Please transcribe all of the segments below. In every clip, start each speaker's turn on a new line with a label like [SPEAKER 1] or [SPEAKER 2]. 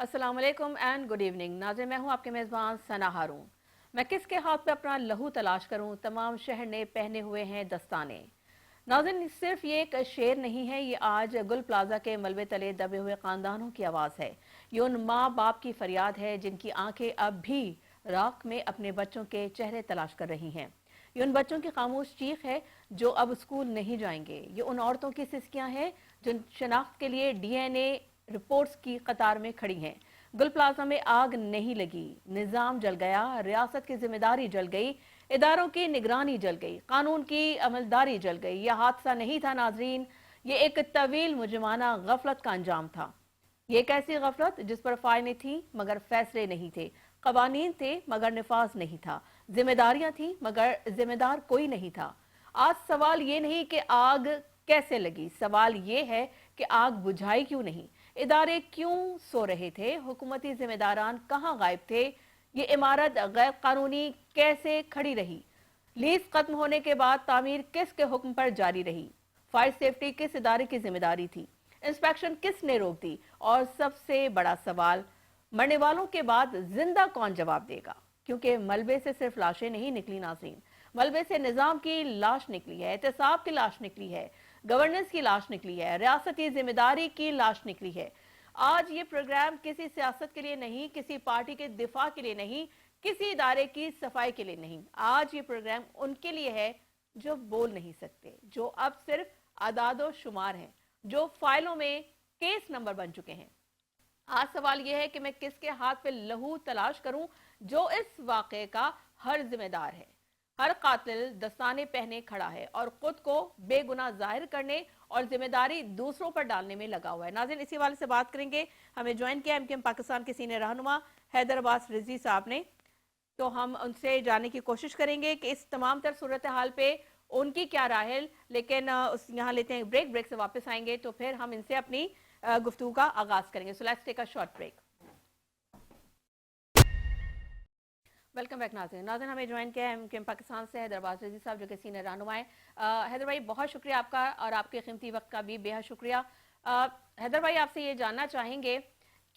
[SPEAKER 1] अस्सलाम वालेकुम and good evening. नाज़रीन, मैं हूं आपके मेज़बान सना हारून। मैं किसके हाथ पे अपना लहू तलाश करूं, तमाम शहर ने पहने हुए हैं दस्ताने। नाज़रीन, सिर्फ ये एक शेर नहीं है, ये आज गुल प्लाजा के मलबे तले दबे हुए खानदानों की आवाज़ है। ये उन माँ बाप की फरियाद है जिनकी आंखें अब भी राख में अपने बच्चों के चेहरे तलाश कर रही हैं। ये उन बच्चों की खामोश चीख है जो अब स्कूल नहीं जाएंगे। ये उन औरतों की सिसकियां हैं जो शनाख्त के लिए डीएनए रिपोर्ट्स की कतार में खड़ी हैं। गुल प्लाजा में आग नहीं लगी, निजाम जल गया, रियासत की जिम्मेदारी जल गई, इदारों की निगरानी जल गई, कानून की अमलदारी जल गई। यह हादसा नहीं था नाजरीन, ये एक तवील मुजमाना गफलत का अंजाम था। ये एक ऐसी गफलत जिस पर फाइलें थी मगर फैसले नहीं थे, कवानीन थे मगर निफाज नहीं था, जिम्मेदारियां थी मगर जिम्मेदार कोई नहीं था। आज सवाल ये नहीं कि आग कैसे लगी, सवाल ये है कि आग बुझाई क्यों नहीं, इदारे क्यों सो रहे थे, हुकूमती जिम्मेदारान कहाँ गायब थे, ये इमारत गैर कानूनी कैसे खड़ी रही, लीज खत्म होने के बाद तामीर किसके हुक्म पर जारी रही, फायर सेफ्टी किस इदारे की जिम्मेदारी थी, इंस्पेक्शन किसने रोक दी, और सबसे बड़ा सवाल, मरने वालों के बाद जिंदा कौन जवाब देगा। क्योंकि मलबे से सिर्फ लाशें नहीं निकली नाज़रीन, मलबे से निजाम की लाश निकली है, एहतसाब की लाश निकली है, गवर्नेंस की लाश निकली है, रियासती जिम्मेदारी की लाश निकली है। आज ये प्रोग्राम किसी सियासत के लिए नहीं, किसी पार्टी के दिफा के लिए नहीं, किसी इदारे की सफाई के लिए नहीं। आज ये प्रोग्राम उनके लिए है जो बोल नहीं सकते, जो अब सिर्फ आदादो शुमार हैं, जो फाइलों में केस नंबर बन चुके हैं। आज सवाल यह है कि मैं किसके हाथ पे लहू तलाश करूं जो इस वाक़े का हर जिम्मेदार है। हर कातिल दस्ताने पहने खड़ा है और खुद को बेगुनाह जाहिर करने और जिम्मेदारी दूसरों पर डालने में लगा हुआ है। नाज़रीन, इसी वाले से बात करेंगे। हमें ज्वाइन किया एमकेएम पाकिस्तान के सीनियर रहनुमा हैदर अब्बास रिजवी साहब ने, तो हम उनसे जानने की कोशिश करेंगे कि इस तमाम तर सूरत हाल पे उनकी क्या राय है। लेकिन यहाँ लेते हैं ब्रेक से वापस आएंगे तो फिर हम इनसे अपनी गुफ्तगू का आगाज करेंगे। So let's take a short break. Welcome back नाज़रीन, हमें ज्वाइन किया है एमकेएम पाकिस्तान से हैदर अब्बास रिजवी साहब जो कि सीनियर रहनुमा है। हैदर भाई, बहुत शुक्रिया आपका और आपके कीमती वक्त का भी बेहद शुक्रिया। हैदर भाई, आपसे ये जानना चाहेंगे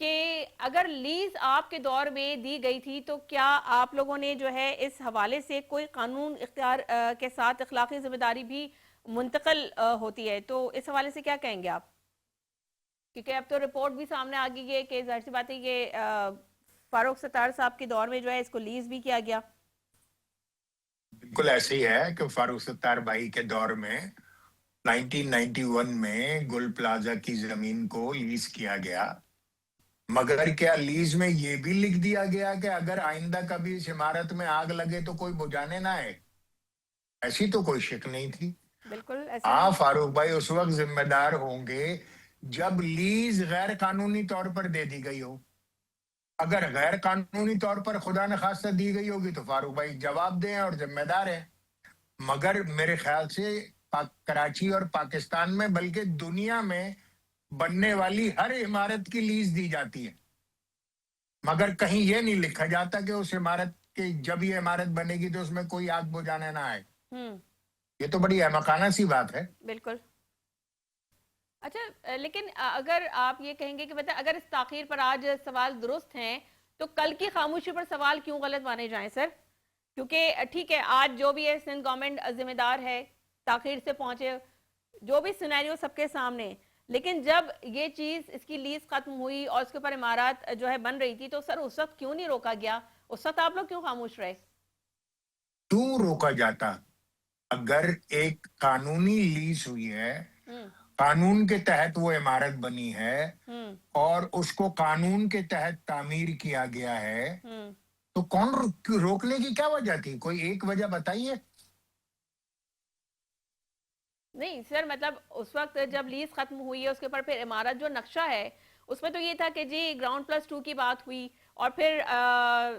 [SPEAKER 1] कि अगर लीज आपके दौर में दी गई थी तो क्या आप लोगों ने जो है इस हवाले से कोई कानून इख्तियार के साथ अखलाकी जिम्मेदारी भी मुंतकिल होती है, तो इस हवाले से क्या कहेंगे आप? क्योंकि अब तो रिपोर्ट भी सामने आ गई है कि जाहिर सी बात है ये फारूक सत्तार साहब के दौर में जो है इसको लीज भी किया गया।
[SPEAKER 2] बिल्कुल ऐसे ही है कि फारूक सत्तार भाई के दौर में 1991 में गुल प्लाजा की जमीन को लीज किया गया। मगर क्या लीज में ये भी लिख दिया गया कि अगर आइंदा कभी इस इमारत में आग लगे तो कोई बुझाने ना आए? ऐसी तो कोई शिक नहीं थी।
[SPEAKER 1] बिल्कुल ऐसा नहीं।
[SPEAKER 2] फारूक भाई उस वक्त जिम्मेदार होंगे जब लीज गैर कानूनी तौर पर दे दी गई हो। अगर गैर कानूनी तौर पर खुदा न खास्ता दी गई होगी तो फारूक भाई जवाब दें और जिम्मेदार है। मगर मेरे ख्याल से कराची और पाकिस्तान में बल्कि दुनिया में बनने वाली हर इमारत की लीज दी जाती है, मगर कहीं ये नहीं लिखा जाता कि उस इमारत के जब ये इमारत बनेगी तो उसमें कोई आग बुझाने ना आए। ये तो बड़ी अहमकाना सी बात है।
[SPEAKER 1] बिल्कुल। अच्छा, लेकिन अगर आप ये कहेंगे कि मतलब अगर इस ताखीर पर आज सवाल दुरुस्त हैं तो कल की खामोशी पर सवाल क्यों गलत माने जाएं सर? क्योंकि ठीक है, आज जो भी है सिंध गवर्नमेंट जिम्मेदार है, ताखीर से पहुंचे, जो भी सिनेरियो सबके सामने, लेकिन जब ये चीज इसकी लीज खत्म हुई और उसके ऊपर इमारत जो है बन रही थी तो सर उस वक्त क्यों नहीं रोका गया? उस वक्त आप लोग क्यों खामोश रहे?
[SPEAKER 2] क्यों रोका जाता? अगर एक कानूनी लीज हुई है, कानून के तहत वो इमारत बनी है और उसको कानून के तहत तामीर किया गया है, तो कौन रोकने की क्या वजह थी? कोई एक वजह बताइए।
[SPEAKER 1] नहीं सर, मतलब उस वक्त जब लीज खत्म हुई है उसके ऊपर फिर इमारत जो नक्शा है उसमें तो ये था कि जी ग्राउंड प्लस 2 की बात हुई और फिर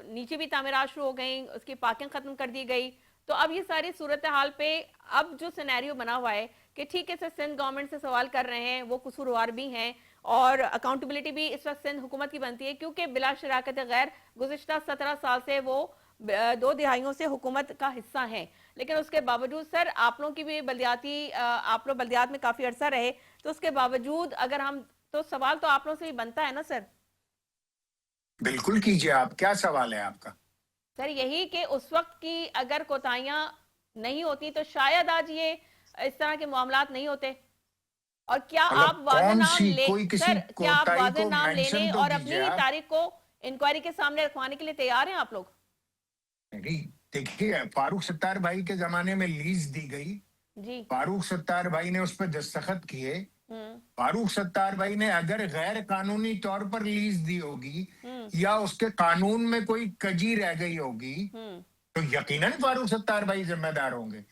[SPEAKER 1] नीचे भी तामीरात शुरू हो गई, उसकी पार्किंग खत्म कर दी गई। तो अब ये सारी सूरत हाल पे अब जो सिनेरियो बना हुआ है कि ठीक है सर, सिंध गवर्नमेंट से सवाल कर रहे हैं, वो कसूरवार भी हैं और अकाउंटेबिलिटी भी इस वक्त सिंध हुकूमत की बनती है क्योंकि बिला शराकत गैर गुज़िश्ता 17 साल से वो 2 दिहाइयों से हुकूमत का हिस्सा हैं। लेकिन उसके बावजूद सर आप लोगों की भी बल्दियाती आप लोग बल्दियात में काफी अरसा रहे, तो उसके बावजूद अगर हम, तो सवाल तो आप लोगों से ही बनता है ना सर।
[SPEAKER 2] बिल्कुल कीजिए आप, क्या सवाल है आपका?
[SPEAKER 1] सर यही कि उस वक्त की अगर कोताहियां नहीं होती तो शायद आज ये इस तरह के मामलात नहीं होते। और क्या आप
[SPEAKER 2] मतलब
[SPEAKER 1] वाज़े
[SPEAKER 2] कौन
[SPEAKER 1] नाम
[SPEAKER 2] सी
[SPEAKER 1] ले
[SPEAKER 2] कोई किसी
[SPEAKER 1] सर, क्या आप
[SPEAKER 2] कोताही
[SPEAKER 1] वाज़े
[SPEAKER 2] को
[SPEAKER 1] नाम लेने
[SPEAKER 2] मेंशन तो
[SPEAKER 1] और अपनी
[SPEAKER 2] कीजिए
[SPEAKER 1] ही
[SPEAKER 2] आप।
[SPEAKER 1] तारीख को इंक्वायरी के सामने रखवाने के लिए तैयार हैं आप लोग?
[SPEAKER 2] नहीं, देखिए, फारूक सत्तार भाई के जमाने में लीज दी गई,
[SPEAKER 1] जी।
[SPEAKER 2] फारूक सत्तार भाई ने उस पर दस्तखत किए।
[SPEAKER 1] हम्म।
[SPEAKER 2] फारूक सत्तार भाई ने अगर गैर कानूनी तौर पर लीज दी होगी
[SPEAKER 1] हम्म।
[SPEAKER 2] या उसके कानून में कोई कजी रह गई होगी
[SPEAKER 1] हम्म।
[SPEAKER 2] तो यकीनन फारूक सत्तार भाई जिम्मेदार होंगे।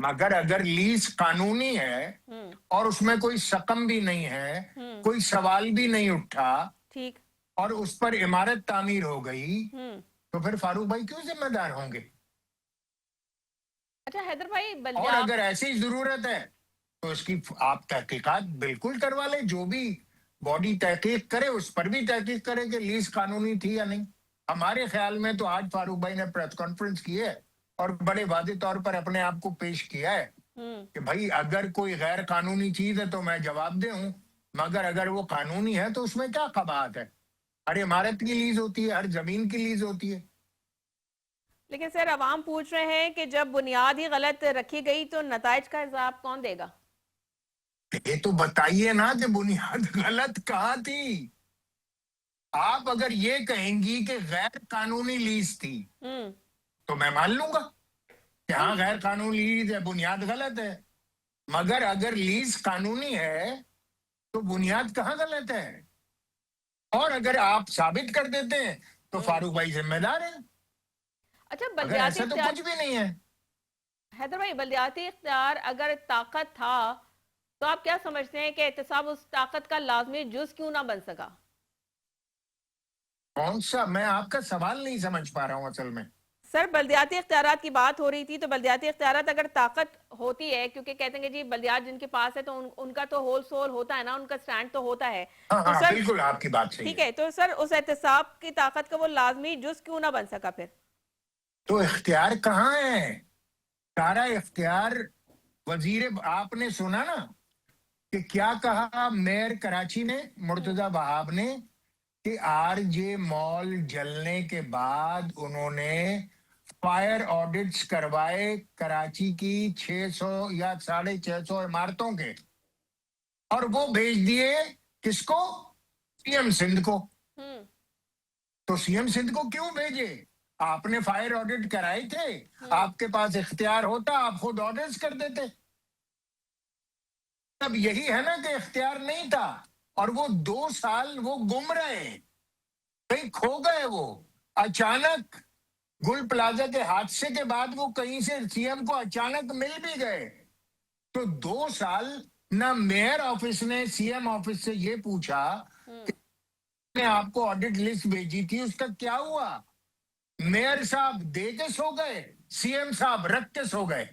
[SPEAKER 2] मगर अगर लीज कानूनी है
[SPEAKER 1] हम्म।
[SPEAKER 2] और उसमें कोई सकम भी नहीं है,
[SPEAKER 1] हम्म।
[SPEAKER 2] कोई सवाल भी नहीं उठा
[SPEAKER 1] ठीक।
[SPEAKER 2] और उस पर इमारत तामीर हो गई,
[SPEAKER 1] हम्म।
[SPEAKER 2] तो फिर फारूक भाई क्यों जिम्मेदार होंगे?
[SPEAKER 1] अच्छा हैदर भाई
[SPEAKER 2] और
[SPEAKER 1] बल्दिया।
[SPEAKER 2] अगर ऐसी जरूरत है तो इसकी आप तहकीकात बिल्कुल करवा लें, जो भी बॉडी तहकीक करे उस पर भी तहकीक करे कि लीज कानूनी थी या नहीं। हमारे ख्याल में तो आज फारूक भाई ने प्रेस कॉन्फ्रेंस की है और बड़े वादे तौर पर अपने आप को पेश किया है
[SPEAKER 1] हम्म।
[SPEAKER 2] कि भाई अगर कोई गैर कानूनी चीज है तो मैं जवाब दे हूं, मगर अगर वो कानूनी है तो उसमें क्या कबाहत है? हर इमारत की लीज होती है, हर जमीन की लीज होती है।
[SPEAKER 1] लेकिन सर अवाम पूछ रहे हैं कि जब बुनियाद ही गलत रखी गई तो नताइज का हिसाब कौन देगा?
[SPEAKER 2] ये तो बताइए ना कि बुनियाद गलत कहाँ थी। आप अगर ये कहेंगी कि गैर कानूनी लीज थी
[SPEAKER 1] हम्म।
[SPEAKER 2] तो मैं मान लूंगा कि हाँ
[SPEAKER 1] नहीं।
[SPEAKER 2] गैर कानूनी लीज है, बुनियाद गलत है। मगर अगर लीज कानूनी है तो बुनियाद कहाँ गलत है? और अगर आप साबित कर देते हैं तो
[SPEAKER 1] हम्म।
[SPEAKER 2] फारूक भाई जिम्मेदार है।
[SPEAKER 1] अच्छा
[SPEAKER 2] अगर
[SPEAKER 1] बल्दियाती
[SPEAKER 2] ऐसा तो
[SPEAKER 1] इख्तियार,
[SPEAKER 2] कुछ भी नहीं है।
[SPEAKER 1] हैदर भाई बल्दियाती इख्तियार अगर ताकत था तो आप क्या समझते हैं कि एहतसाब उस ताकत का लाजमी जुज क्यों ना बन सका?
[SPEAKER 2] कौन सा? मैं आपका सवाल नहीं समझ पा रहा हूं असल में।
[SPEAKER 1] सर बल्दियाती इख्तियारात की बात हो रही थी तो बल्दियाती इख्तियारात अगर ताकत होती है, क्योंकि कहते हैं कि जी बल्दियात जिनके पास है तो उनका तो होल सोल होता है ना, उनका स्टैंड तो होता है।
[SPEAKER 2] हाँ
[SPEAKER 1] तो
[SPEAKER 2] हाँ,
[SPEAKER 1] सर
[SPEAKER 2] बिल्कुल आपकी बात सही
[SPEAKER 1] ठीक
[SPEAKER 2] है।
[SPEAKER 1] है, तो सर उस एहतसाब की ताकत का वो लाजमी जुज क्यों ना बन सका फिर?
[SPEAKER 2] तो इख्तियार कहाँ है? सारा इख्तियार वजीर, आपने सुना ना कि क्या कहा मेयर कराची ने, मुर्तजा वहाब ने, कि आरजे मॉल जलने के बाद उन्होंने फायर ऑडिट्स करवाए कराची की 600 या 650 इमारतों के, और वो भेज दिए किसको? सीएम सिंध को।
[SPEAKER 1] हम्म।
[SPEAKER 2] तो सीएम सिंध को क्यों भेजे? आपने फायर ऑडिट कराए थे,
[SPEAKER 1] हम्म।
[SPEAKER 2] आपके पास इख्तियार होता आप खुद ऑडिट्स कर देते। तब यही है ना कि इख्तियार नहीं था और वो 2 साल वो गुम रहे, कहीं खो गए वो। अचानक गुल प्लाजा के हादसे के बाद वो कहीं से सीएम को अचानक मिल भी गए। तो 2 साल ना मेयर ऑफिस ने सीएम ऑफिस से ये पूछा
[SPEAKER 1] हम्म।
[SPEAKER 2] ने आपको ऑडिट लिस्ट भेजी थी उसका क्या हुआ? मेयर साहब दे के सो गए, सीएम साहब रख के सो गए।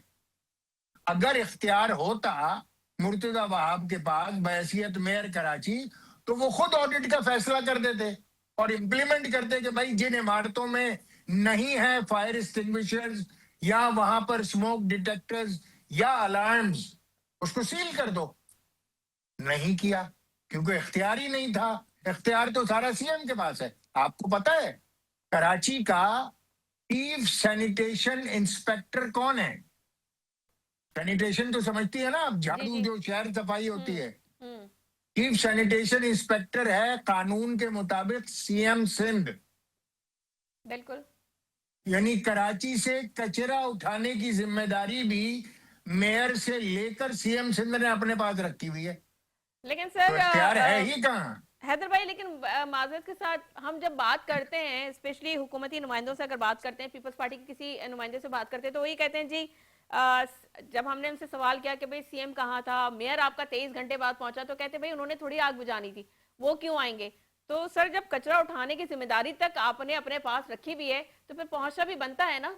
[SPEAKER 2] अगर इख्तियार होता मुर्तजा वहाब के पास बहैसियत मेयर कराची, तो वो खुद ऑडिट का फैसला कर देते और इम्प्लीमेंट करते कि भाई जिन इमारतों में नहीं है फायर एक्सटिंग्विशर्स या वहां पर स्मोक डिटेक्टर्स या अलार्म्स, उसको सील कर दो। नहीं किया क्योंकि इख्तियार ही नहीं था। इख्तियार तो सारा सीएम के पास है। आपको पता है कराची का चीफ सैनिटेशन इंस्पेक्टर कौन है? सैनिटेशन तो समझती है ना आप,
[SPEAKER 1] जी
[SPEAKER 2] झाड़ू
[SPEAKER 1] जी।
[SPEAKER 2] जो शहर सफाई होती
[SPEAKER 1] हम्म।
[SPEAKER 2] है।
[SPEAKER 1] हम्म।
[SPEAKER 2] चीफ सैनिटेशन इंस्पेक्टर है कानून के मुताबिक सीएम सिंध।
[SPEAKER 1] बिल्कुल।
[SPEAKER 2] यानी कराची से कचरा उठाने की जिम्मेदारी भी मेयर से लेकर सीएम सिंध ने अपने पास रखी हुई है।
[SPEAKER 1] लेकिन
[SPEAKER 2] तो
[SPEAKER 1] सर
[SPEAKER 2] इख्तियार है ही कहाँ?
[SPEAKER 1] हैदर भाई, लेकिन माजरत के साथ हम जब बात करते हैं, स्पेशली हुकूमती नुमाइंदों से अगर बात करते हैं, पीपल्स पार्टी के किसी नुमाइंदे से बात करते हैं तो वही कहते हैं जी जब हमने उनसे सवाल किया कि भाई सीएम कहाँ था, मेयर आपका 23 घंटे बाद पहुंचा, तो कहते भाई उन्होंने थोड़ी आग बुझानी थी, वो क्यों आएंगे? तो सर जब कचरा उठाने की जिम्मेदारी तक आपने अपने पास रखी भी है तो फिर पहुंचना भी बनता है ना।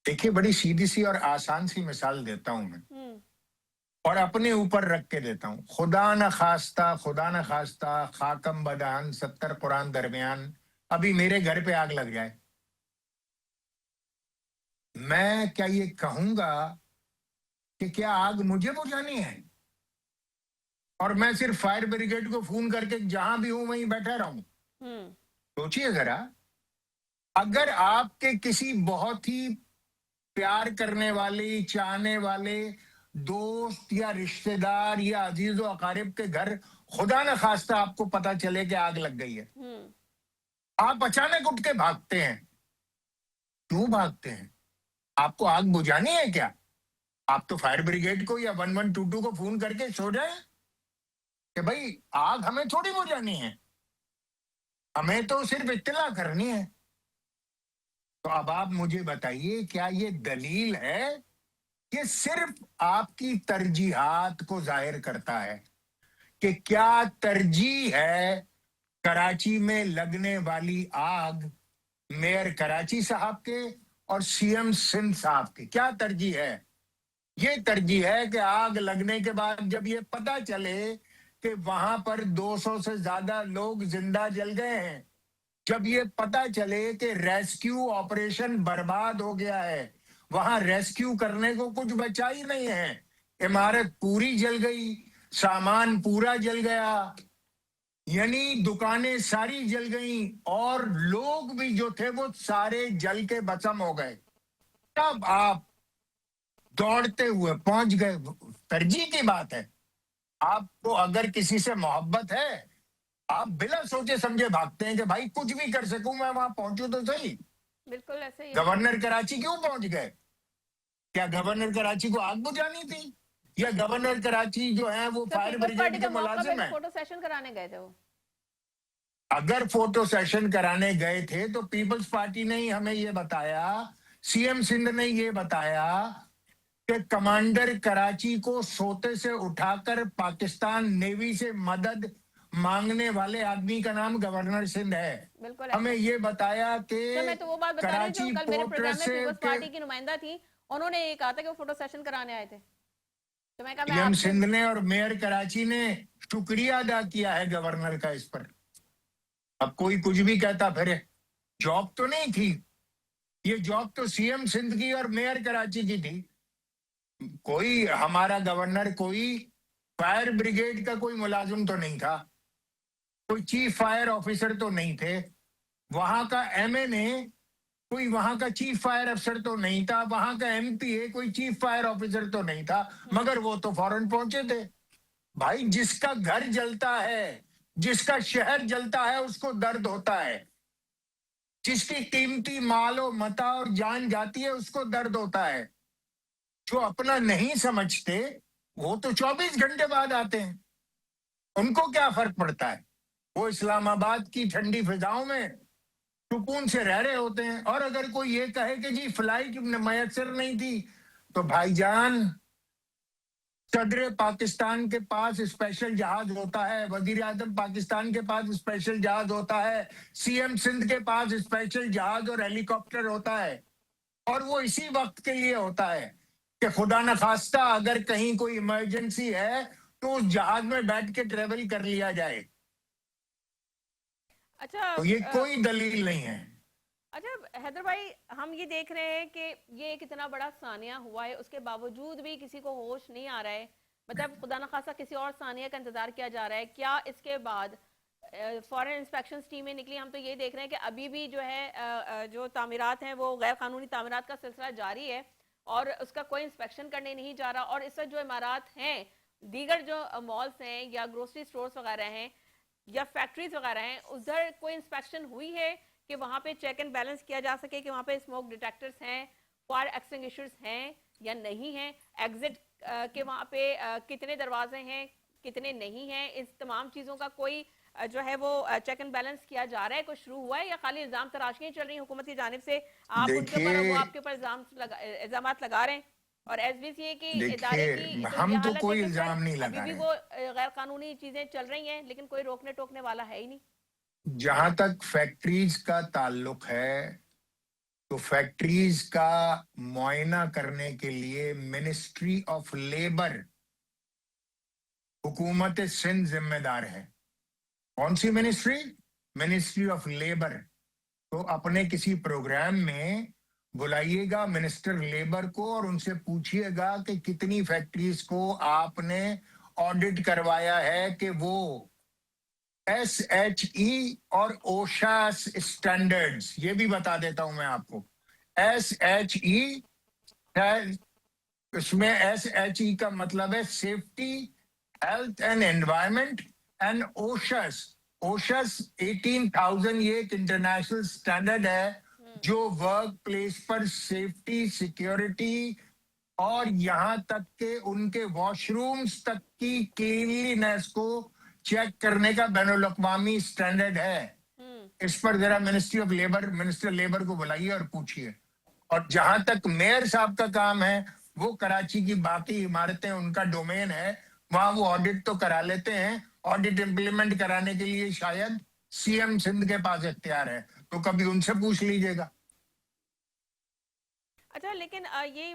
[SPEAKER 2] देखिए, बड़ी सीधी सी और आसान सी मिसाल देता हूं मैं,
[SPEAKER 1] हम्म।
[SPEAKER 2] और अपने ऊपर रख के देता हूं। खुदा न खास्ता खाकम बदान 70 कुरान दरमियान अभी मेरे घर पे आग लग जाए, मैं क्या ये कहूंगा कि क्या आग मुझे बुझानी है और मैं सिर्फ फायर ब्रिगेड को फोन करके जहां भी हूं वहीं बैठा रहूं?
[SPEAKER 1] हम्म।
[SPEAKER 2] सोचिए जरा, अगर आपके किसी बहुत ही प्यार करने वाले, चाहने वाले दोस्त या रिश्तेदार या अजीज व अकारिब के घर खुदा न खास्ता आपको पता चले कि आग लग गई है, आप अचानक उठ के भागते हैं। क्यों भागते हैं? आपको आग बुझानी है क्या? आप तो फायर ब्रिगेड को या 1122 को फोन करके सो जाए कि भाई आग हमें थोड़ी बुझानी है, हमें तो सिर्फ इत्तला करनी है। तो अब आप मुझे बताइए, क्या ये दलील है? ये सिर्फ आपकी तरजीहात को जाहिर करता है कि क्या तरजीह है कराची में लगने वाली आग मेयर कराची साहब के और सीएम सिंध साहब की। क्या तरजीह है? ये तरजीह है कि आग लगने के बाद जब ये पता चले कि वहां पर 200 से ज्यादा लोग जिंदा जल गए हैं, जब ये पता चले कि रेस्क्यू ऑपरेशन बर्बाद हो गया है, वहां रेस्क्यू करने को कुछ बचा ही नहीं है, इमारत पूरी जल गई, सामान पूरा जल गया, यानी दुकानें सारी जल गई और लोग भी जो थे वो सारे जल के भस्म हो गए, तब आप दौड़ते हुए पहुंच गए। तरजीह की बात है। आपको अगर किसी से मोहब्बत है, आप बिना सोचे समझे भागते हैं कि भाई कुछ भी कर सकूं, मैं वहां पहुंचू तो सही।
[SPEAKER 1] बिल्कुल ऐसे ही।
[SPEAKER 2] गवर्नर कराची क्यों पहुंच गए? क्या गवर्नर कराची को आग बुझानी थी, या गवर्नर कराची जो है वो
[SPEAKER 1] तो
[SPEAKER 2] फायर
[SPEAKER 1] पीपल्स पार्टी
[SPEAKER 2] ब्रिगेड
[SPEAKER 1] का
[SPEAKER 2] के
[SPEAKER 1] मौका
[SPEAKER 2] मुलाजिम
[SPEAKER 1] पे
[SPEAKER 2] है?
[SPEAKER 1] फोटो सेशन कराने गए थे वो।
[SPEAKER 2] अगर फोटो सेशन कराने गए थे तो पीपल्स पार्टी ने ही हमें ये बताया, सीएम सिंध ने ये बताया कि कमांडर कराची को सोते से उठाकर पाकिस्तान नेवी से मदद मांगने वाले आदमी का नाम गवर्नर सिंध है।
[SPEAKER 1] बिल्कुल
[SPEAKER 2] हमें
[SPEAKER 1] ऐसे।
[SPEAKER 2] ये बताया कि
[SPEAKER 1] तो मैं तो वो बात बता रही हूँ जो
[SPEAKER 2] कराची
[SPEAKER 1] कल मेरे
[SPEAKER 2] पोर्ट
[SPEAKER 1] प्रोग्राम में
[SPEAKER 2] से
[SPEAKER 1] पीपल्स पार्टी की नुमाइंदा थी, उन्होंने ये कहा था कि वो फोटो सेशन कराने आए थे। तो मैं कहा मैं
[SPEAKER 2] सीएम
[SPEAKER 1] आपसे।
[SPEAKER 2] सिंध ने और मेयर कराची ने शुक्रिया अदा किया है गवर्नर का इस पर। अब कोई कुछ भी कहता फिरे, जॉब तो नहीं थी, ये जॉब तो सीएम सिंध की और मेयर कराची की थी। कोई हमारा गवर्नर कोई फायर ब्रिगेड का कोई मुलाजिम तो नहीं था, कोई चीफ फायर ऑफिसर तो नहीं थे, वहां का एमएनए कोई वहां का चीफ फायर अफसर तो नहीं था, वहां का एमपीए कोई चीफ फायर ऑफिसर तो नहीं था, मगर वो तो फौरन पहुंचे थे। भाई जिसका घर जलता है, जिसका शहर जलता है, उसको दर्द होता है, जिसकी कीमती मालो मता और जान जाती है उसको दर्द होता है। जो अपना नहीं समझते वो तो 24 घंटे बाद आते हैं, उनको क्या फर्क पड़ता है? वो इस्लामाबाद की ठंडी फिजाओं में सुकून से रह रहे होते हैं। और अगर कोई ये कहे कि जी फ्लाइट मयसर नहीं थी, तो भाईजान सदर पाकिस्तान के पास स्पेशल जहाज होता है, वजीर आजम पाकिस्तान के पास स्पेशल जहाज होता है, सीएम सिंध के पास स्पेशल जहाज और हेलीकॉप्टर होता है, और वो इसी वक्त के लिए होता है कि खुदा न खास्ता अगर कहीं कोई इमरजेंसी है तो उस जहाज में बैठ के ट्रेवल कर लिया जाए।
[SPEAKER 1] अच्छा
[SPEAKER 2] तो ये कोई दलील नहीं है।
[SPEAKER 1] अच्छा हैदर भाई, हम ये देख रहे हैं कि ये एक इतना बड़ा सानिया हुआ है, उसके बावजूद भी किसी को होश नहीं आ रहा है। मतलब खुदा न खासा किसी और सानिया का इंतजार किया जा रहा है क्या? इसके बाद फॉरेन इंस्पेक्शन टीमें निकली, हम तो ये देख रहे हैं कि अभी भी जो है जो तामीरात हैं वो गैर कानूनी तामीरात का सिलसिला जारी है और उसका कोई इंस्पेक्शन करने नहीं जा रहा। और इस वक्त जो इमारात हैं, दीगर जो मॉल्स हैं या ग्रोसरी स्टोर्स वगैरह हैं या फैक्ट्रीज वगैरह हैं, उधर कोई इंस्पेक्शन हुई है कि वहाँ पे चेक एंड बैलेंस किया जा सके कि वहाँ पे स्मोक डिटेक्टर्स हैं, फायर एक्सटिंग्विशर्स हैं या नहीं हैं, एग्जिट के वहाँ पे कितने दरवाजे हैं, कितने नहीं हैं, इस तमाम चीज़ों का कोई जो है वो चेक एंड बैलेंस किया जा रहा है? कुछ शुरू हुआ है या खाली इल्ज़ाम तराशियां चल रही हैं हुकूमत की जानिब से? आप उनके ऊपर, वो
[SPEAKER 2] देखिए
[SPEAKER 1] आपके ऊपर इल्ज़ाम लगा रहे हैं और एसबीसीए के इदारे की
[SPEAKER 2] देखिए,
[SPEAKER 1] तो ये
[SPEAKER 2] हम तो
[SPEAKER 1] हालत है
[SPEAKER 2] कोई
[SPEAKER 1] कि
[SPEAKER 2] इल्जाम
[SPEAKER 1] सर
[SPEAKER 2] नहीं
[SPEAKER 1] अभी
[SPEAKER 2] लगा
[SPEAKER 1] भी
[SPEAKER 2] रहे।
[SPEAKER 1] वो गैर कानूनी चीज़ें चल रही हैं लेकिन कोई रोकने टोकने वाला है ही नहीं।
[SPEAKER 2] जहां तक फैक्ट्रीज का ताल्लुक है, तो फैक्ट्रीज का मुआयना करने के लिए मिनिस्ट्री ऑफ लेबर, हुकूमत सिंध जिम्मेदार है। कौन सी मिनिस्ट्री? Ministry of labour. तो अपने किसी प्रोग्राम में बुलाइएगा मिनिस्टर लेबर को और उनसे पूछिएगा कि कितनी फैक्ट्रीज को आपने ऑडिट करवाया है कि वो SHE और OSHA स्टैंडर्ड्स, ये भी बता देता हूं मैं आपको। SHE है, उसमें SHE का मतलब है safety, health and environment, and OHSAS 18,000 ये एक इंटरनेशनल स्टैंडर्ड है जो वर्क प्लेस पर सेफ्टी, सिक्योरिटी और यहां तक के उनके वॉशरूम्स तक की क्लीनलीनेस को चेक करने का बैनुल अक़वामी स्टैंडर्ड है। इस पर जरा मिनिस्टर लेबर को बुलाइए और पूछिए। और जहां तक मेयर साहब का काम है, वो कराची की बाकी इमारतें उनका डोमेन है, वहां वो ऑडिट तो करा लेते हैं। ऑडिट इंप्लीमेंट कराने के लिए शायद सीएम सिंध के पास इख्तियार है, तो कभी उनसे पूछ लीजिएगा।
[SPEAKER 1] अच्छा, लेकिन ये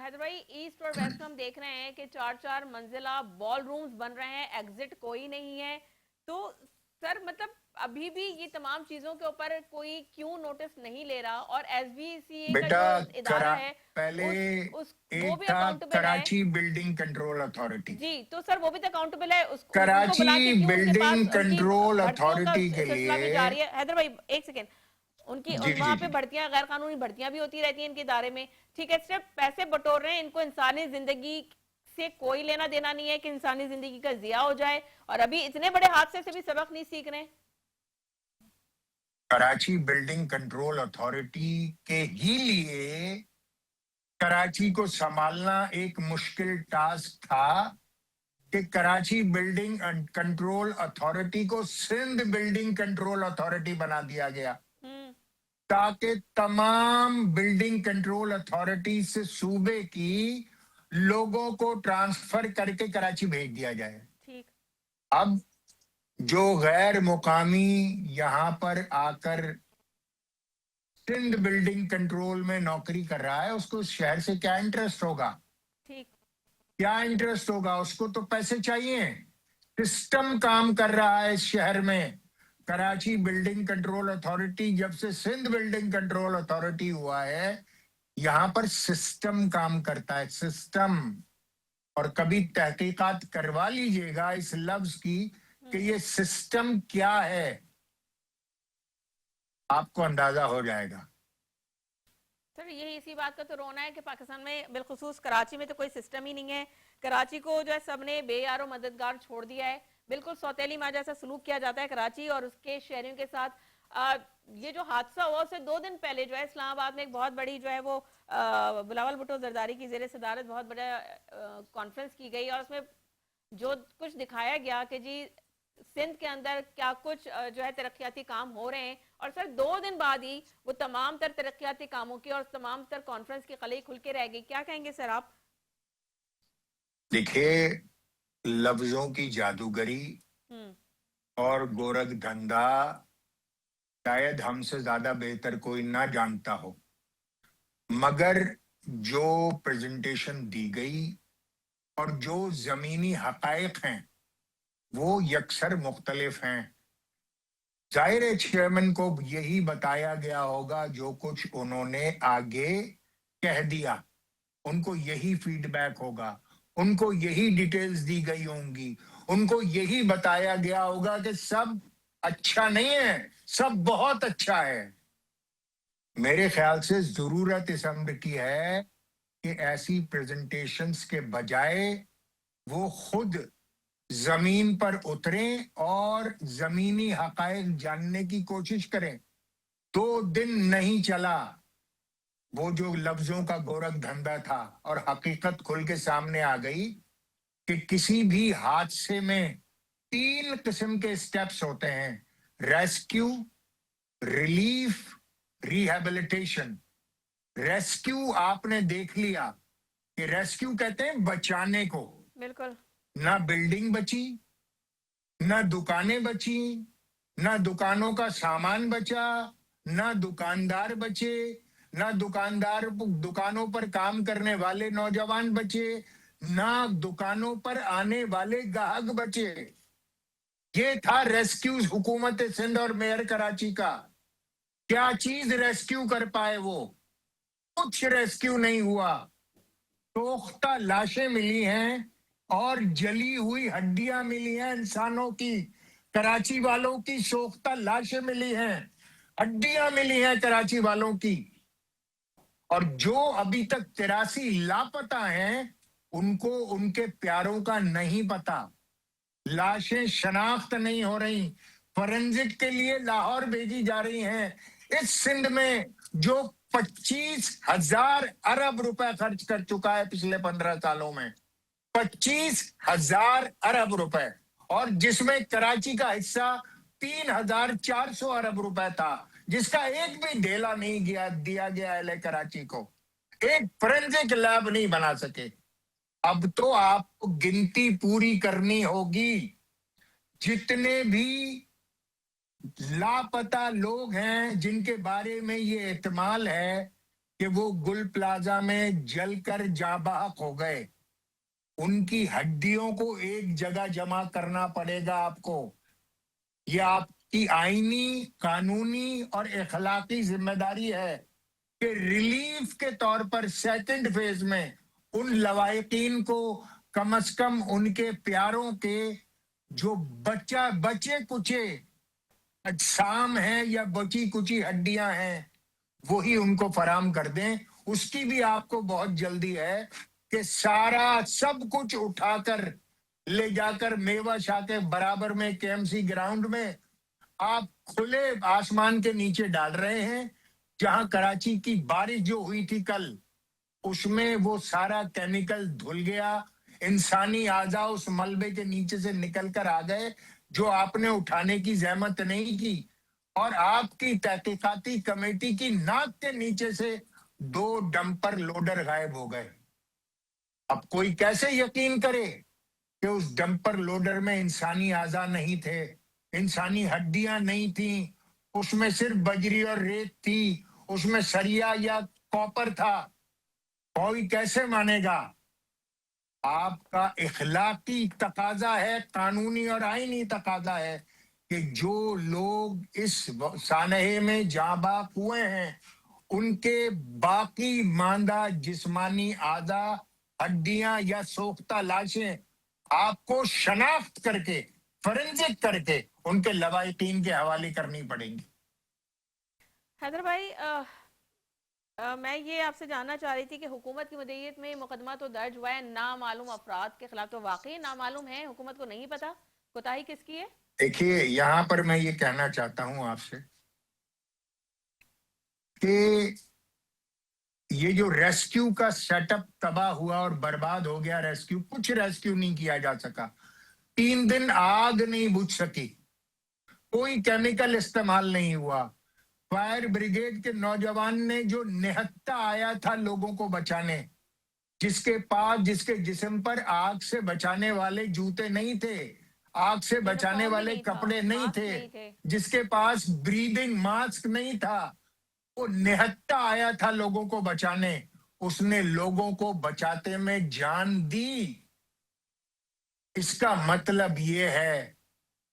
[SPEAKER 1] हैदर भाई, ईस्ट और वेस्ट में हम देख रहे हैं कि 4-4 मंजिला बॉल रूम्स बन रहे हैं, एग्जिट कोई नहीं है। तो सर, मतलब अभी भी ये तमाम चीजों के ऊपर कोई क्यों नोटिस नहीं ले रहा? और SBCA का
[SPEAKER 2] बेटा,
[SPEAKER 1] जो इदारा है
[SPEAKER 2] पहले
[SPEAKER 1] वो
[SPEAKER 2] एक
[SPEAKER 1] भी
[SPEAKER 2] था
[SPEAKER 1] अकाउंटेबल है।
[SPEAKER 2] Karachi building control authority.
[SPEAKER 1] जी, तो सर वो भी तो अकाउंटेबल है। उनको बुला
[SPEAKER 2] कराची
[SPEAKER 1] के क्यों उनके पास
[SPEAKER 2] बिल्डिंग
[SPEAKER 1] उनकी
[SPEAKER 2] कंट्रोल
[SPEAKER 1] भर्तियों का
[SPEAKER 2] अथॉरिटी के
[SPEAKER 1] सिलसिला भी
[SPEAKER 2] लिए,
[SPEAKER 1] जारी है? हैदर भाई एक सेकेंड, उनकी
[SPEAKER 2] जी जी
[SPEAKER 1] वहां पे
[SPEAKER 2] जी,
[SPEAKER 1] भर्तियां, गैर कानूनी भर्तियां भी होती रहती हैं इनके दायरे में। ठीक है, सिर्फ पैसे बटोर रहे हैं, इनको इंसानी जिंदगी से कोई लेना देना नहीं है कि इंसानी जिंदगी का जिया हो जाए। और अभी इतने बड़े हादसे से भी सबक नहीं सीख रहे।
[SPEAKER 2] कराची बिल्डिंग कंट्रोल अथॉरिटी के ही लिए कराची को संभालना एक मुश्किल टास्क था कि कराची बिल्डिंग कंट्रोल अथॉरिटी को सिंध बिल्डिंग कंट्रोल अथॉरिटी बना दिया गया, ताकि तमाम बिल्डिंग कंट्रोल अथॉरिटी से सूबे की लोगों को ट्रांसफर करके कराची भेज दिया जाए।
[SPEAKER 1] ठीक।
[SPEAKER 2] अब जो गैर मुकामी यहां पर आकर सिंध बिल्डिंग कंट्रोल में नौकरी कर रहा है, उसको शहर से क्या इंटरेस्ट होगा?
[SPEAKER 1] ठीक।
[SPEAKER 2] क्या इंटरेस्ट होगा? उसको तो पैसे चाहिए। सिस्टम काम कर रहा है इस शहर में। कराची बिल्डिंग कंट्रोल अथॉरिटी, जब से सिंध बिल्डिंग कंट्रोल अथॉरिटी हुआ है, यहां पर सिस्टम काम करता है, सिस्टम। और कभी तहकीकात करवा लीजिएगा इस लफ्ज की कि ये सिस्टम क्या है, आपको अंदाजा हो जाएगा।
[SPEAKER 1] सर, यही इसी बात का तो रोना है कि पाकिस्तान में, बिलखुसूस कराची में, तो कोई सिस्टम ही नहीं है। कराची को जो है सबने बेयारो मददगार छोड़ दिया है। बिल्कुल सौतेली माँ जैसा सलूक किया जाता है कराची और उसके शहरियों के साथ। ये जो हादसा हुआ उससे 2 दिन पहले जो है इस्लामाबाद में एक बहुत बड़ी जो है वो बिलावल भुट्टो जरदारी की ज़ेरे सदारत बहुत बड़ा कॉन्फ्रेंस की गई। और उसमें जो कुछ दिखाया गया कि जी सिंध के अंदर क्या कुछ जो है तरक्याती काम हो रहे हैं। और सर 2 दिन बाद ही वो तमाम तर तरक्याती कामों की और तमाम तर कॉन्फ्रेंस की कलई खुल के रह गई। क्या कहेंगे सर आप?
[SPEAKER 2] देखिए, लफ्जों की जादूगरी और गोरख धंधा शायद हमसे ज्यादा बेहतर कोई ना जानता हो, मगर जो प्रेजेंटेशन दी गई और जो जमीनी हकायक हैं वो यकसर मुख्तलिफ हैं। जाहिर है चेयरमैन को यही बताया गया होगा जो कुछ उन्होंने आगे कह दिया, उनको यही फीडबैक होगा, उनको यही डिटेल्स दी गई होंगी, उनको यही बताया गया होगा कि सब अच्छा नहीं है, सब बहुत अच्छा है। मेरे ख्याल से जरूरत इस अम्र की है कि ऐसी प्रेजेंटेशंस के बजाय वो खुद जमीन पर उतरें और जमीनी हकायक जानने की कोशिश करें। 2 दिन नहीं चला वो जो लफ्जों का गोरख धंधा था और हकीकत खुल के सामने आ गई कि किसी भी हादसे में 3 किस्म के स्टेप्स होते हैं: रेस्क्यू, रिलीफ, रिहैबिलिटेशन। रेस्क्यू आपने देख लिया कि रेस्क्यू कहते हैं बचाने को।
[SPEAKER 1] बिल्कुल।
[SPEAKER 2] ना बिल्डिंग बची, ना दुकानें बची, ना दुकानों का सामान बचा, ना दुकानदार बचे, ना दुकानों पर काम करने वाले नौजवान बचे, ना दुकानों पर आने वाले गाहक बचे। ये था रेस्क्यू हुकूमत सिंध और मेयर कराची का। क्या चीज रेस्क्यू कर पाए वो? कुछ रेस्क्यू नहीं हुआ। सोख्ता लाशें मिली हैं और जली हुई हड्डियां मिली हैं इंसानों की। कराची वालों की सोख्ता लाशें मिली हैं, हड्डियां मिली हैं कराची वालों की, और जो अभी तक 83 लापता हैं उनको उनके प्यारों का नहीं पता। लाशें शनाख्त नहीं हो रही, फॉरेंसिक के लिए लाहौर भेजी जा रही हैं। इस सिंध में जो 25,000 अरब रुपए खर्च कर चुका है पिछले 15 सालों में, 25,000 अरब रुपए, और जिसमें कराची का हिस्सा 3,400 अरब रुपए था, जिसका एक भी ढेला नहीं दिया गया एलए कराची को। एक फोरेंसिक लैब नहीं बना सके। अब तो आपको गिनती पूरी करनी होगी। जितने भी लापता लोग हैं जिनके बारे में ये एहतमाल है कि वो गुल प्लाजा में जलकर जाबाक हो गए, उनकी हड्डियों को एक जगह जमा करना पड़ेगा आपको। ये आपकी आईनी, कानूनी और इखलाकी जिम्मेदारी है कि रिलीफ के तौर पर सेकंड फेज में उन लवाहिकीन को कम से कम उनके प्यारों के जो बचे कुचे अजसाम हैं या बची कुची हड्डियां हैं वही उनको फराम कर दें। उसकी भी आपको बहुत जल्दी है कि सारा सब कुछ उठाकर ले जाकर मेवा शाह के बराबर में केएमसी ग्राउंड में आप खुले आसमान के नीचे डाल रहे हैं, जहां कराची की बारिश जो हुई थी कल, उसमें वो सारा केमिकल धुल गया, इंसानी आजा उस मलबे के नीचे से निकल कर आ गए, जो आपने उठाने की जहमत नहीं की, और आपकी तहकीकाती कमेटी की नाक के नीचे से 2 डंपर लोडर गायब हो गए। अब कोई कैसे यकीन करे कि उस डंपर लोडर में इंसानी आजा नहीं थे, इंसानी हड्डियां नहीं थी, उसमें सिर्फ बजरी और रेत थी, उसमें सरिया या कॉपर था? कोई कैसे मानेगा? आपका इखलाकी तकाजा है, कानूनी और आईनी तकाजा है कि जो लोग इस सानहे में जाबाक हुए हैं उनके बाकी मांदा जिस्मानी आजा, हड्डियां या सोख्ता लाशें आपको शनाख्त करके, फोरेंसिक करके उनके लवाहिकीन के हवाले करनी पड़ेंगी।
[SPEAKER 1] हैदर भाई, मैं ये आपसे जानना चाह रही थी कि हुकूमत की मदईयत में मुकदमा तो दर्ज हुआ है नामालूम अफराद के खिलाफ, तो वाकई नामालूम है, हुकूमत को नहीं पता कोताही किसकी है?
[SPEAKER 2] देखिए, यहां पर मैं ये कहना चाहता हूं आपसे कि ये जो रेस्क्यू का सेटअप तबाह हुआ और बर्बाद हो गया, कुछ रेस्क्यू नहीं किया जा सका। 3 दिन आग नहीं बुझ सकी, कोई केमिकल इस्तेमाल नहीं हुआ। फायर ब्रिगेड के नौजवान ने जो निहत्था आया था लोगों को बचाने, जिसके जिस्म पर आग से बचाने वाले जूते नहीं थे, आग से बचाने वाले कपड़े नहीं थे, जिसके पास ब्रीदिंग मास्क नहीं था, वो निहत्था आया था लोगों को बचाने, उसने लोगों को बचाते में जान दी। इसका मतलब ये है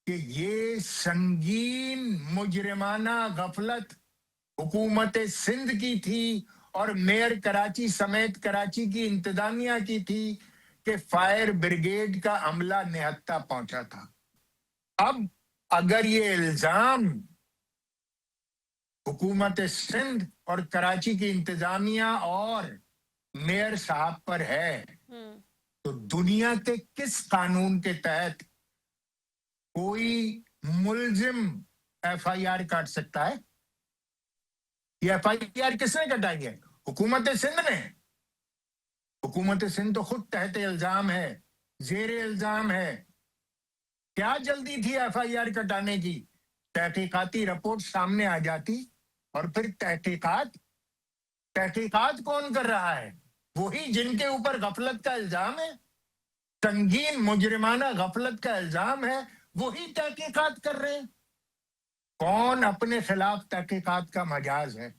[SPEAKER 2] कि ये संगीन मुजरिमाना गफलत हुकूमत सिंध की थी और मेयर कराची समेत कराची की इंतजामिया की थी कि फायर ब्रिगेड का अमला निहत्था पहुंचा था। अब अगर ये इल्जाम हुकूमत सिंध और कराची की इंतजामिया और मेयर साहब पर है, तो दुनिया के किस कानून के तहत कोई मुल्जिम एफआईआर काट सकता है? ये एफआईआर किसने कटाई है? हुकूमत सिंध ने। हुकूमत सिंध तो खुद तहत इल्जाम है, जेर इल्जाम है। क्या जल्दी थी एफआईआर कटाने की? तहकीकाती रिपोर्ट सामने आ जाती और फिर तहकीकात कौन कर रहा है? वही जिनके ऊपर गफलत का इल्जाम है, संगीन मुजरिमाना गफलत का इल्जाम है, वही तहकीकात कर रहे हैं। कौन अपने खिलाफ तहकीकात का मजाज है?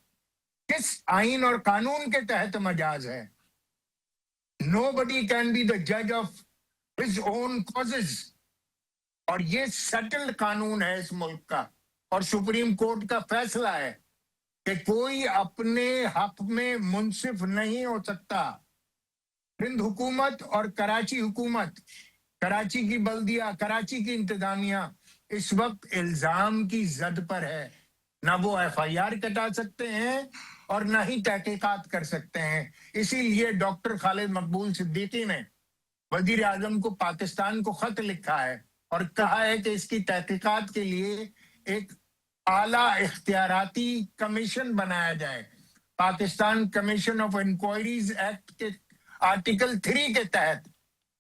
[SPEAKER 2] किस आइन और कानून के तहत मजाज है? Nobody can be the judge of his own causes। और ये सेटल्ड कानून है इस मुल्क का, और सुप्रीम कोर्ट का फैसला है कि कोई अपने हक में मुंसिफ नहीं हो सकता। सिंध हुकूमत और कराची हुकूमत, कराची की बल्दिया, कराची की इंतजामिया इस वक्त इल्जाम की जद पर है। ना वो एफआईआर कटा सकते हैं और ना ही तहकीकात कर सकते हैं। इसीलिए डॉक्टर खालिद मकबूल सिद्दीकी ने वजीर आजम को पाकिस्तान को खत लिखा है और कहा है कि इसकी तहकीकात के लिए एक आला इख्तियाराती कमीशन बनाया जाए। Pakistan commission of inquiries act के आर्टिकल 3 के तहत,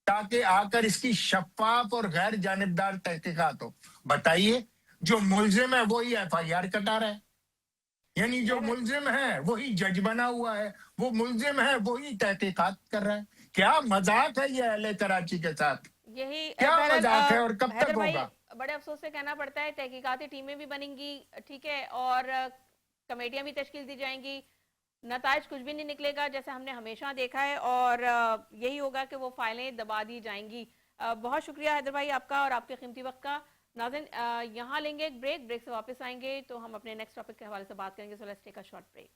[SPEAKER 2] ताकि आकर इसकी शफाफ और गैर जानिबदार तहकीकात हो। बताइए, जो मुलजिम है वही एफआईआर कटा रहा है, यानी जो मुलजिम है वही जज बना हुआ है, वो मुलजिम है वही तहकीकात कर रहा है। क्या मजाक है ये अहले कराची के साथ?
[SPEAKER 1] यही
[SPEAKER 2] क्या
[SPEAKER 1] बहरहाल,
[SPEAKER 2] मजाक है और कब
[SPEAKER 1] हैदर
[SPEAKER 2] तक
[SPEAKER 1] भाई,
[SPEAKER 2] होगा?
[SPEAKER 1] बड़े अफसोस से कहना पड़ता है तहकीकाती टीमें भी बनेंगी, ठीक है, और कमेटियां भी तश्कील दी जाएंगी, नताइज कुछ भी नहीं निकलेगा जैसे हमने हमेशा देखा है, और यही होगा कि वो फाइलें दबा दी जाएंगी। बहुत शुक्रिया हैदर भाई आपका और आपके कीमती वक्त का। नाज़रीन, यहाँ लेंगे एक ब्रेक से वापस आएंगे तो हम अपने नेक्स्ट टॉपिक के हवाले से बात करेंगे। So let's take a short break.